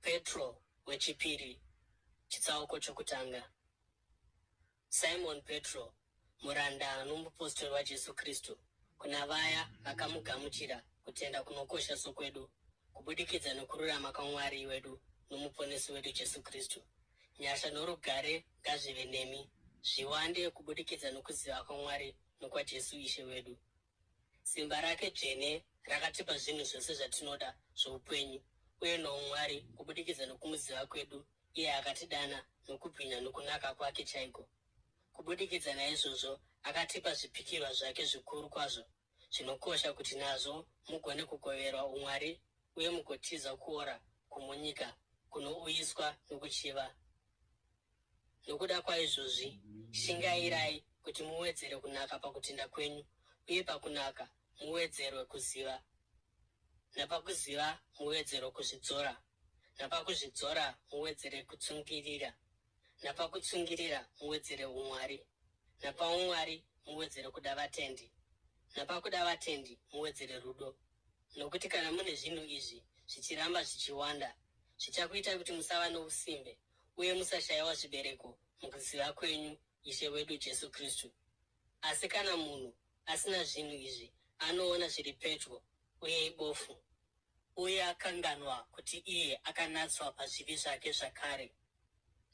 Petro wechipiri chitsauko chokutanga. Simon Petro, muranda nomupostori waJesu Kristu, kuna vaya vakamugamuchira kutenda kunokosha sokwedu, kubudikidza nokururama kwaMwari wedu nomuponesi wedu Jesu Kristu. Nyasha norugare ngazvive nemi, zviwande kubudikidza nokuziva kwaMwari nokwaJesu Ishe wedu. Simba rake dzvene rakatipa zvinhu zvose zvatinoda zvoupenyu uye noumwari kubudikidza nokumuziva kwedu iye akatidana nokubwinya nokunaka kwake chaiko. Kubudikidza naizvozvo akatipa zvipikirwa zvake zvikuru kwazvo zvinokosha kuti nazvo mugone kugoverwa umwari uye mugotiza kuora kumunyika kunouyiswa nokuchiva. Nokuda kwaizvozvi shingairai kuti muwedzere kunaka pakutenda kwenyu, uye pakunaka muwedzerwe kuziva, napakuziva muwedzerwe kuzvidzora, napakuzvidzora muwedzere kutsungirira, napakutsungirira muwedzere umwari, napaumwari muwedzere kuda vatendi, napakuda vatendi muwedzere rudo. Nokuti kana mune zvinhu izvi zvichiramba zvichiwanda, zvichakuita kuti musava nousimbe uye musashayiwa zvibereko mukuziva kwenyu Ishe wedu Jesu Kristu. Asi kana munhu asina zvinhu izvi anoona zviri pedyo uye ibofu, uye akanganwa kuti iye akanatswa pazvivi zvake zvakare.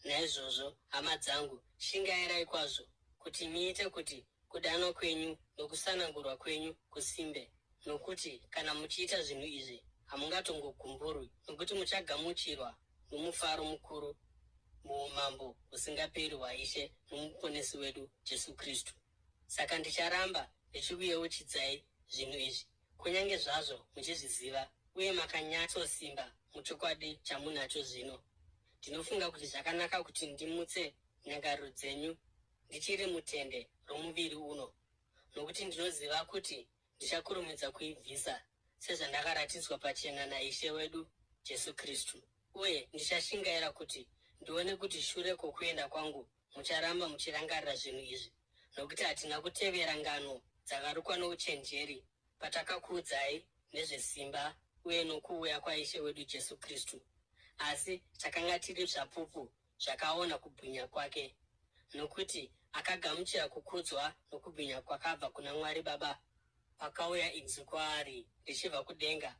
Naizvozvo, hama dzangu, shingairai kwazvo kuti muite kuti kudanwa kwenyu nokusanangurwa kwenyu kusimbe. Nokuti kana muchiita zvinhu izvi hamungatongogumburwi, nokuti muchagamuchirwa nomufaro mukuru muumambo husingaperi hwaIshe nomuponesi wedu Jesu Kristu. Saka ndicharamba ndichikuyeuchidzai zvinhu izvi, kunyange zvazvo muchizviziva uye makanyatsosimba muchokwadi chamunacho zvino. Ndinofunga kuti zvakanaka kuti ndimutse nyangariro dzenyu ndichiri mutende romuviri uno, nokuti ndinoziva kuti ndichakurumidza kuibvisa sezvandakaratidzwa pachena naIshe wedu Jesu Kristu. Uye ndichashingaira kuti ndione kuti shure kwokuenda kwangu mucharamba muchirangarira zvinhu izvi, nokuti hatina kutevera ngano dzakarukwa nouchenjeri patakakuudzai nezvesimba uye nokuuya kwaIshe wedu Jesu Kristu, asi takanga tiri zvapupu zvakaona kubwinya kwake. Nokuti akagamuchira kukudzwa nokubwinya kwakabva kuna Mwari Baba pakauya inzwi kwaari richibva kudenga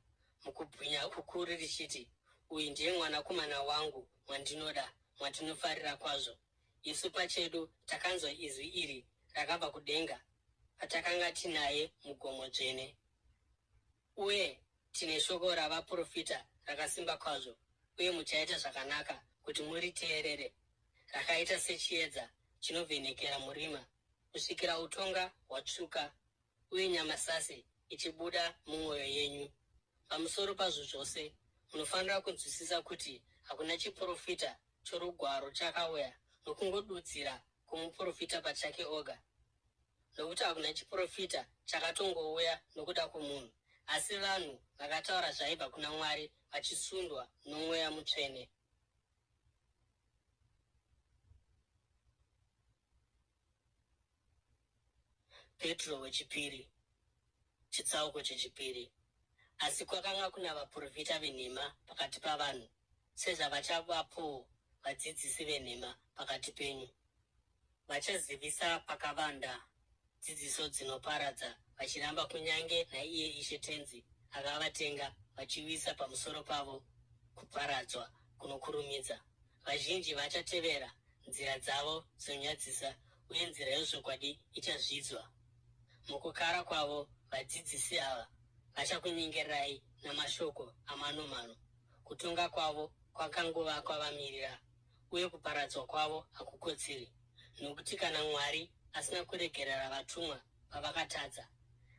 mukubwinya kukuru richiti, uyu ndiye mwanakomana wangu mwandinoda, mwandinofarira kwazvo. Isu pachedu takanzwa izwi iri rakabva kudenga patakanga tinaye mugomo dzvene. Uye tine shoko ravaprofita rakasimba kwazvo, uye muchaita zvakanaka kuti muriteerere, rakaita sechiedza chinovhenekera murima kusvikira utonga hwatsvuka uye nyamasase ichibuda mumwoyo yenyu. Pamusoro pazvo zvose munofanira kunzwisisa kuti hakuna chiprofita chorugwaro chakauya nokungodudzira kumuprofita pachake oga. Nokuti hakuna chiprofita chakatongouya nokuda kwomunhu, asi vanhu vakataura zvaibva kuna Mwari vachisundwa noMweya Mutsvene. Petro wechipiri chitsauko chechipiri. Asi kwakanga kuna vaprofita venhema pakati pavanhu, sezvavachavapowo vadzidzisi venhema pakati penyu. Vachazivisa pakavanda dzidziso dzinoparadza, vachiramba kunyange naiye Ishe Tenzi akavatenga, vachiwisa pamusoro pavo kuparadzwa kunokurumidza. Vazhinji vachatevera nzira dzavo dzinonyadzisa, uye nzira yezvokwadi ichazvidzwa. Mukukara kwavo vadzidzisi ava vachakunyengerai namashoko amanomano. Kutonga kwavo kwakangova kwavamirira, uye kuparadzwa kwavo hakukotsiri. Nokuti kana Mwari asina kuregerera vatumwa pavakatadza,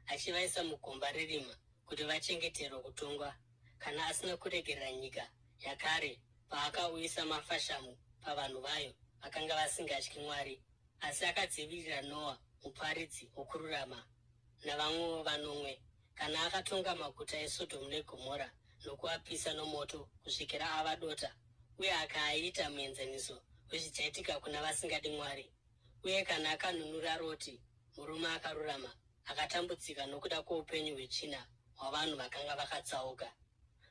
achivaisa mugomba rerima kuti vachengeterwe kutongwa, kana asina kuregerera nyika yakare paakauyisa mafashamu pavanhu vayo vakanga vasingatyi Mwari, asi akadzivirira Noa muparidzi wokururama navamwewo vanomwe, kana akatonga maguta eSodhomu neGomora nokuapisa nomoto kusvikira ava dota, uye akaaita muenzaniso wezvichaitika kuna vasingadi Mwari. Uye kana akanunura Roti, murume akarurama, akatambudzika nokuda kwoupenyu hwetsvina hwavanhu vakanga vakatsauka.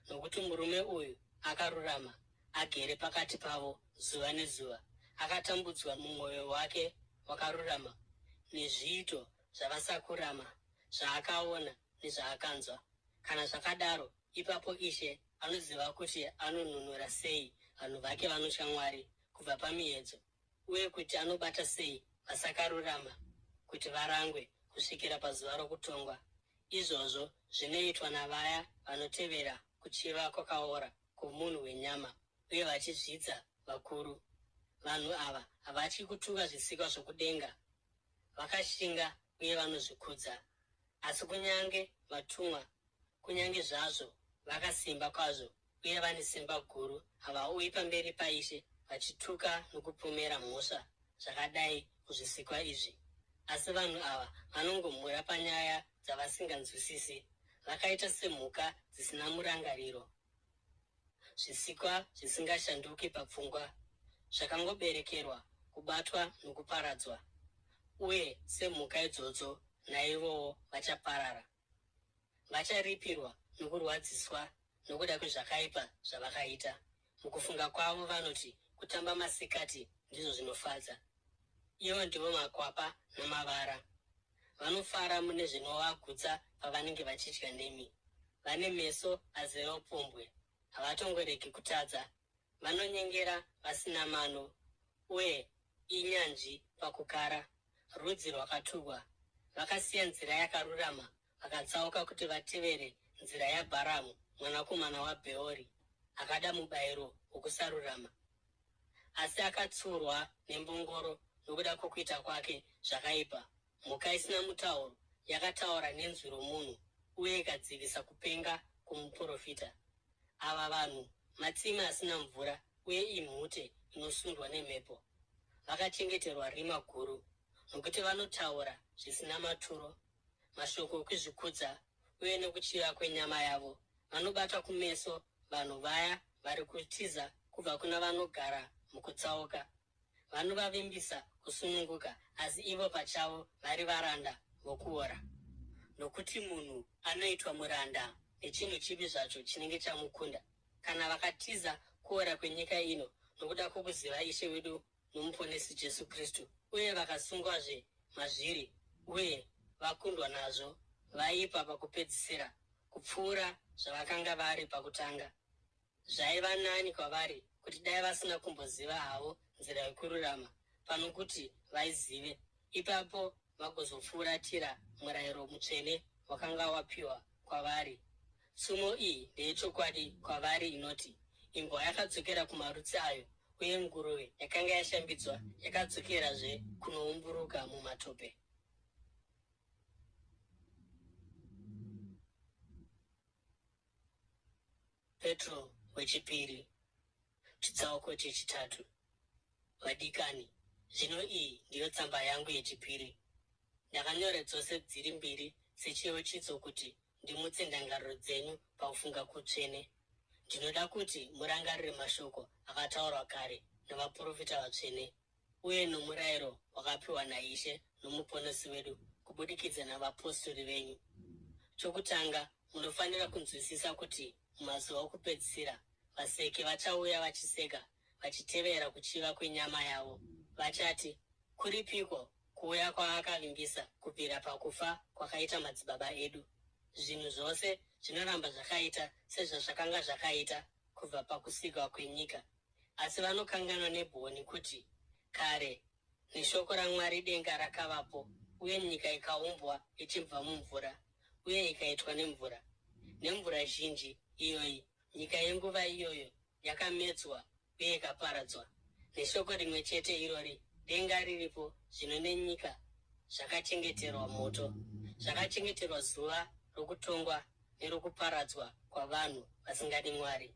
Nokuti murume uyu akarurama agere pakati pavo zuva nezuva, akatambudzwa mumwoyo wake wakarurama nezviito zvavasakurama zvaakaona nezvaakanzwa. Kana zvakadaro, ipapo Ishe anoziva kuti anonunura sei vanhu vake vanotya Mwari kubva pamiedzo, uye kuti anobata sei vasakarurama kuti varangwe kusvikira pazuva rokutongwa. Izvozvo zvinoitwa navaya vanotevera kuchiva kwakaora kwomunhu wenyama uye vachizvidza vakuru. Vanhu ava havatyi kutuka zvisikwa zvokudenga, vakashinga uye vanozvikudza. Asi kunyange vatumwa, kunyange zvazvo vakasimba kwazvo uye vane simba guru, havauyi pamberi paIshe vachituka nokupomera mhosva zvakadai muzvisikwa izvi. Asi vanhu ava vanongomhura panyaya dzavasinganzwisisi, vakaita semhuka dzisina murangariro, zvisikwa zvisingashanduki papfungwa, zvakangoberekerwa kubatwa nokuparadzwa. Uye semhuka idzodzo, naivowo vachaparara. Vacharipirwa nokurwadziswa nokuda kwezvakaipa zvavakaita. Mukufunga kwavo vanoti kutamba masikati ndizvo zvinofadza. Ivo ndivo makwapa namavara. Vanofara mune zvinovagutsa pavanenge vachidya nemi. Vane meso azere upombwe, havatongoregi kutadza. Vanonyengera vasina mano, uye inyanzvi pakukara. Rudzi rwakatukwa, vakasiya nzira yakarurama, vakatsauka kuti vatevere nzira yaBharamu mwanakomana waBheori, akada mubayiro wokusarurama. Asi akatsurwa nembongoro nokuda kwokuita kwake zvakaipa. Mhuka isina mutauro yakataura nenzwi romunhu, uye ikadzivisa kupenga kwomuprofita. Ava vanhu matsime asina mvura, uye imhute inosundwa nemhepo. Vakachengeterwa rima guru, nokuti vanotaura zvisina maturo, mashoko okuzvikudza uye nokuchiva kwenyama yavo. Vanobata kumeso vanhu vaya vari kutiza kubva kuna vanogara mukutsauka. Vanovavimbisa kusununguka, asi ivo pachavo vari varanda vokuora. Nokuti munhu anoitwa muranda nechinhu chipi zvacho chinenge chamukunda. Kana vakatiza kuora kwenyika ino nokuda kwokuziva Ishe wedu nomuponesi Jesu Kristu, uye vakasungwazve mazviri uye vakundwa nazvo, vaipa pakupedzisira kupfuura zvavakanga vari pakutanga. Zvaiva nani kwavari kuti dai vasina kumboziva havo nzira yokururama pano kuti vaizive, ipapo vagozofuratira murayiro mutsvene wakanga wapiwa kwavari. Tsumo iyi ndeyechokwadi kwavari inoti, imbwa yakadzokera kumarutsi ayo, uye nguruve yakanga yashambidzwa yakadzokerazve kunoumburuka mumatope. Petro wechipiri, chitsauko chechitatu. Vadikani, zvino iyi ndiyo tsamba yangu yechipiri. Ndakanyora dzose dziri mbiri sechiyeuchidzo kuti ndimutse ndangariro dzenyu pakufunga kutsvene. Ndinoda kuti murangarire mashoko akataurwa kare navaprofita vatsvene, uye nomurayiro wakapiwa naIshe nomuponesi wedu kubudikidza navapostori venyu. Chokutanga, munofanira kunzwisisa kuti mumazuva okupedzisira vaseki vachauya vachiseka, vachitevera kuchiva kwenyama yavo. Vachati, kuripiko kuuya kwaakavimbisa kubvira pakufa kwakaita madzibaba edu? Zvinhu zvose zvinoramba zvakaita sezvazvakanga zvakaita kubva pakusikwa kwenyika. Asi vanokanganwa nebhoni kuti kare neshoko raMwari denga rakavapo, uye nyika ikaumbwa ichibva mumvura, uye ikaitwa nemvura. Nemvura zhinji iyoyi, nyika yenguva iyoyo yakamedzwa uye ikaparadzwa. Neshoko rimwe chete irori, denga riripo zvino nenyika zvakachengeterwa moto, zvakachengeterwa zuva rokutongwa nerokuparadzwa kwavanhu vasingadi Mwari.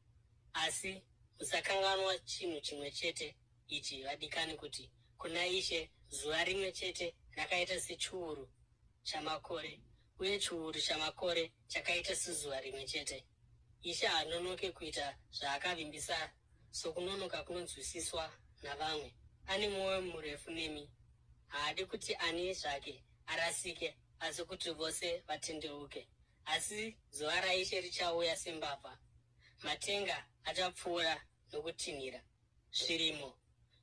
Asi musakanganwa chinhu chimwe chete ichi, vadikani, kuti kuna Ishe zuva rimwe chete rakaita sechiuru chamakore, uye chiuru chamakore chakaita sezuva rimwe chete. Ishe haanonoke kuita zvaakavimbisa sokunonoka kunonzwisiswa navamwe. Ane mwoyo murefu nemi, haadi kuti ani zvake arasike, asi kuti vose vatendeuke. Asi zuva raIshe richauya sembavha. Matenga achapfuura nokutinhira. Zvirimo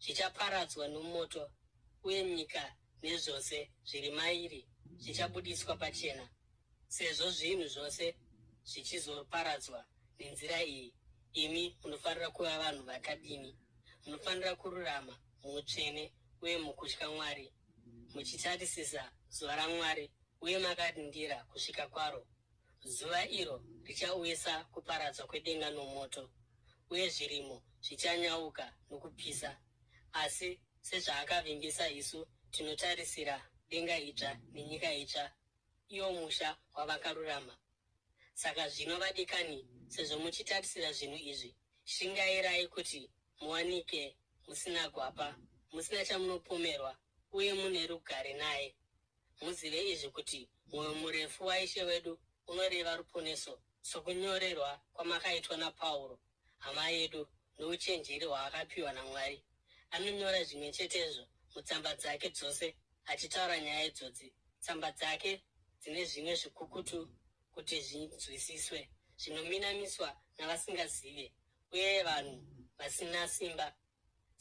zvichaparadzwa nomoto, uye nyika nezvose zviri mairi zvichabudiswa pachena. Sezvo zvinhu zvose zvichizoparadzwa nenzira iyi, imi munofanira kuva vanhu vakadini? Munofanira kururama, mutsvene uye mukutya Mwari, muchitarisisa zuva raMwari uye makarindira kusvika kwaro. Zuva iro richauyisa kuparadzwa kwedenga nomoto, uye zvirimo zvichanyauka nokupisa. Asi sezvaakavimbisa, isu tinotarisira denga idzva nenyika itsva, iwo musha wavakarurama. Saka zvino vadikani, sezvo muchitarisira zvinhu izvi, shingairai kuti muwanike musina gwapa, musina chamunopomerwa, uye mune rugare naye. Muzive izvi kuti mwoyo murefu waIshe wedu unoreva ruponeso, sokunyorerwa kwamakaitwa naPauro, hama yedu, nouchenjeri hwaakapiwa naMwari. Anonyora zvimwe chetezvo mutsamba dzake dzose, achitaura nyaya idzodzi. Tsamba dzake dzine zvimwe zvikukutu kuti zvinzwisiswe, zvinominamiswa navasingazive, uye vanhu vasina simba,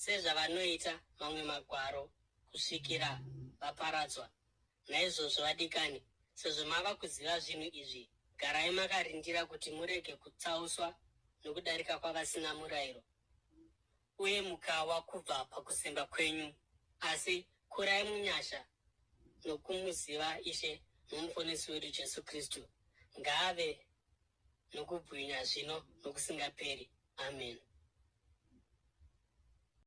sezvavanoita mamwe magwaro, kusvikira vaparadzwa. Naizvozvo vadikani, sezvo mava kuziva zvinhu izvi, garai makarindira kuti murege kutsauswa nokudarika kwavasina murayiro, uye mukawa kubva pakusemba kwenyu. Asi kurai munyasha nokumuziva Ishe nomuponesi wedu Jesu Kristu. Ngaave nokubwinya zvino nokusingaperi. Amen.